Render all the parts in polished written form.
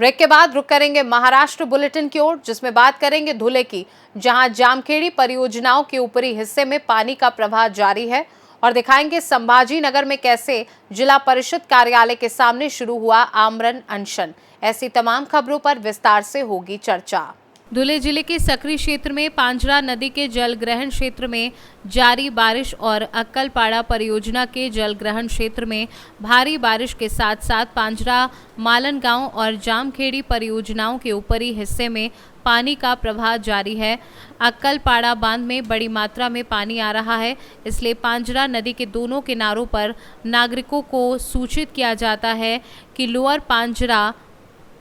Break के बाद रुक करेंगे महाराष्ट्र बुलेटिन की ओर, जिसमें बात करेंगे धुले की, जहां जामखेड़ी परियोजनाओं के ऊपरी हिस्से में पानी का प्रवाह जारी है, और दिखाएंगे संभाजी नगर में कैसे जिला परिषद कार्यालय के सामने शुरू हुआ आमरण अनशन। ऐसी तमाम खबरों पर विस्तार से होगी चर्चा। धुले जिले के सकरी क्षेत्र में पांजरा नदी के जलग्रहण क्षेत्र में जारी बारिश और अक्कलपाड़ा परियोजना के जलग्रहण क्षेत्र में भारी बारिश के साथ साथ पांजरा मालन गांव और जामखेड़ी परियोजनाओं के ऊपरी हिस्से में पानी का प्रवाह जारी है। अक्कलपाड़ा बांध में बड़ी मात्रा में पानी आ रहा है, इसलिए पांजरा नदी के दोनों किनारों पर नागरिकों को सूचित किया जाता है कि लोअर पांजरा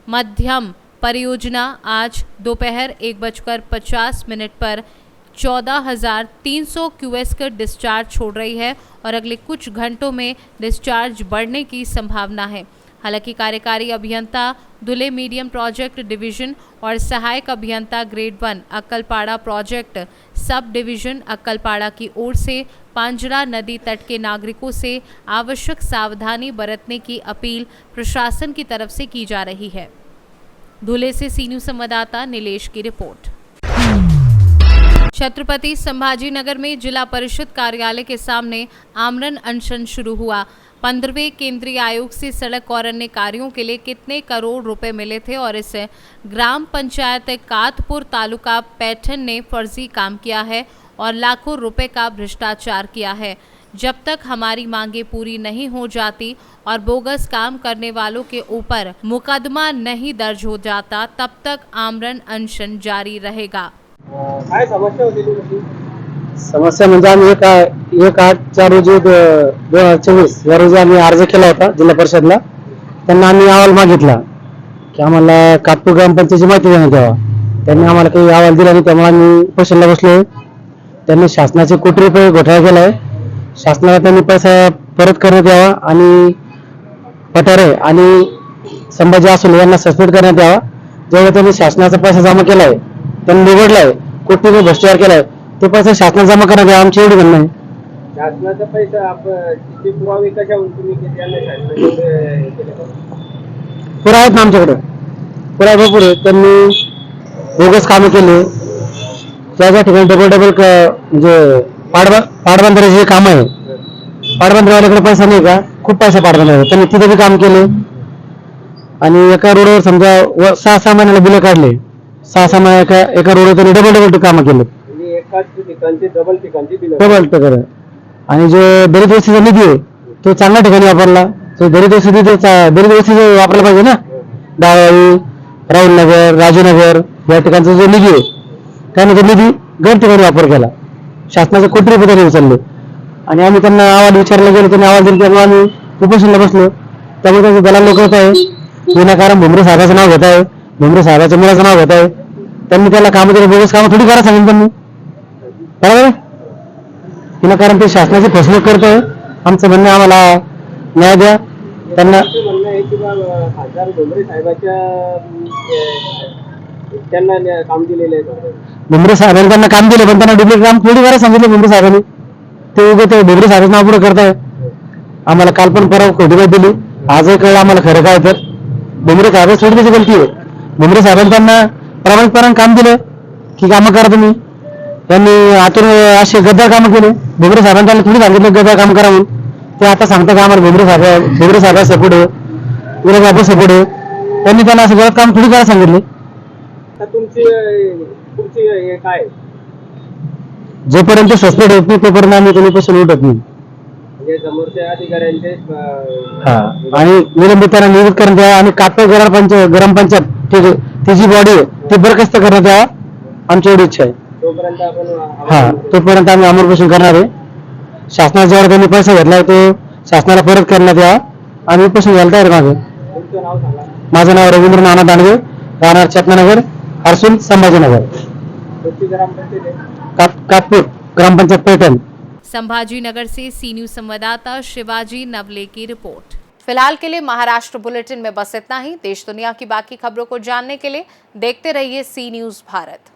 मध्यम परियोजना आज दोपहर 1:50 पर 14,300 क्यूसेक डिस्चार्ज छोड़ रही है और अगले कुछ घंटों में डिस्चार्ज बढ़ने की संभावना है। हालांकि कार्यकारी अभियंता धुले मीडियम प्रोजेक्ट डिवीजन और सहायक अभियंता ग्रेड 1 अक्कलपाड़ा प्रोजेक्ट सब डिवीजन अक्कलपाड़ा की ओर से पांजरा नदी तट के नागरिकों से आवश्यक सावधानी बरतने की अपील प्रशासन की तरफ से की जा रही है। धुले से सी न्यूज़ संवाददाता नीलेश की रिपोर्ट। छत्रपति संभाजी नगर में जिला परिषद कार्यालय के सामने आमरण अनशन शुरू हुआ। 15वें केंद्रीय आयोग से सड़क और अन्य कार्यों के लिए कितने करोड़ रुपए मिले थे और इस ग्राम पंचायत कातपुर तालुका पैठन ने फर्जी काम किया है और लाखों रुपए का भ्रष्टाचार किया है। जब तक हमारी मांगे पूरी नहीं हो जाती और बोगस काम करने वालों के ऊपर मुकदमा नहीं दर्ज हो जाता, तब तक आमरण अनशन जारी रहेगा। काय समस्या होती तुमची? समस्या म्हणजे आम्ही 1/8 रोजी 2024 या रोजी आम्ही अर्ज केला होता जिल्हा परिषदला। त्यांना आम्ही अहवाल मागितला की आम्हाला कातपूर ग्रामपंचायतीची माहिती देण्यात यावा। त्यांनी आम्हाला काही अहवाल दिला नाही, त्यामुळे आम्ही उपोषणाला बसलो। त्यांनी शासनाचे कोटी रुपये घोटाळा केलाय। शासनाला त्यांनी पैसा परत करण्यात यावा आणि पठारे आणि संभाजी आसुले यांना सस्पेंड करण्यात यावा। जेव्हा त्यांनी शासनाचा पैसा जमा केलाय, त्यांनी निवडलाय, कोटी रुपये भ्रष्टाचार केलाय, तो पैसा शासनाला जमा करण्यात यावा, आमची एवढी म्हणणं आहे। शासनाचा पैसा किती पुरावे कशावरून तुम्ही किती आणले शासनाने केले? पुरावे आहेत ना आमच्याकडे, पुरावे भरपूर आहेत। त्यांनी बोगस कामं केले, ज्या ठिकाणी डबल म्हणजे पाटबंधारे जे काम आहे, पाटबंधाऱ्याकडे पैसा नाही का, खूप पैसा पाटबंधारे, त्यांनी तिथे बी काम केले। आणि एका रोडवर समजा 6-6 महिन्याला बिल काढले, 6-6 महिन्या एका रोडवर त्यांनी डबल कामं केले, म्हणजे एकाच ठिकाणची डबल ठिकाणची बिल डबल। आणि जो दलित वस्तीचा निधी आहे तो चांगल्या ठिकाणी वापरला। तो दलित वस्ती वापरला पाहिजे ना। डाळी, राहुलनगर, राजूनगर या ठिकाणचा जो निधी आहे त्याने तो निधी गैर ठिकाणी वापर केला। शासनाचे कोटी रुपये त्यांनी उचलले आणि आम्ही त्यांना अहवाल विचारला गेलो, त्यांनी अहवाल दिले, त्यामुळे आम्ही उपोषणाला बसलो। त्यामुळे त्यांचे दलाल लोक होत आहे, विनाकारण भुमरे साहेबाचं नाव घेत आहे, भुमरे साहेबाच्या मुलाचं नाव घेत आहे। त्यांनी त्याला कामं दिली, बोगस कामं थोडी करा सांगितलं त्यांनी, बरोबर आहे? विनाकारण ते शासनाची फसवणूक करत आहे। आमचं म्हणणं आम्हाला न्याय द्या। त्यांना म्हणणं आहे की खासदार भुमरे साहेबाच्या त्यांना काम दिलेलं आहे। भुमरे साहेबांनी त्यांना काम दिले, पण त्यांना डुप्लिकेट काम थोडी करा सांगितलं भुमरे साहेबांनी। ते उभे ते भुमरे साहेबांचं नाव पुढे करताय। आम्हाला काल पण परवा खोटी माहिती दिली, आजही कळलं आम्हाला खरं काय तर भुमरे साहेबांची थोडी त्याची गलती आहे। भुमरे साहेबांनी त्यांना प्रामाणिकपणे काम दिलं की कामं करा तुम्ही, त्यांनी आतून असे गद्दार कामं केले। भुमरे साहेबांनी त्यांना थोडी सांगितलं गद्दार काम करा म्हणून, ते आता सांगतात आम्हाला भुमरे साहेब सपोर्ट आहे, विरोध सपोर्ट आहे। त्यांनी त्यांना असं गलत काम थोडी करा सांगितले। तुमची हे काय? जोपर्यंत सस्पेंड होत नाही तोपर्यंत आम्ही त्यांनी पासून उठत नाही। म्हणजे समोरच्या अधिकाऱ्यांचे आणि निलंबित त्यांना निवृत्त करण्यात यावा आणि कातपूर ग्रामपंचायत ती जी बॉडी आहे ती बरखास्त करण्यात यावा, आमची एवढी इच्छा आहे। तोपर्यंत आपण तोपर्यंत आम्ही अमरपोषण करणार आहे। शासनाच्या जेव्हा त्यांनी पैसा घेतलाय तो शासनाला परत करण्यात यावा, आम्ही उपोषण घ्यायला तयार आहे। तुमचं नाव सांगा? माझं नाव रवींद्र नाना दांडगे, राहणार चेतनानगर, हर्सुल, संभाजीनगर, कातपूर ग्रामपंचायत पैठण। संभाजी नगर से सी न्यूज़ संवाददाता शिवाजी नवले की रिपोर्ट। फिलहाल के लिए महाराष्ट्र बुलेटिन में बस इतना ही। देश दुनिया की बाकी खबरों को जानने के लिए देखते रहिए सी न्यूज़ भारत।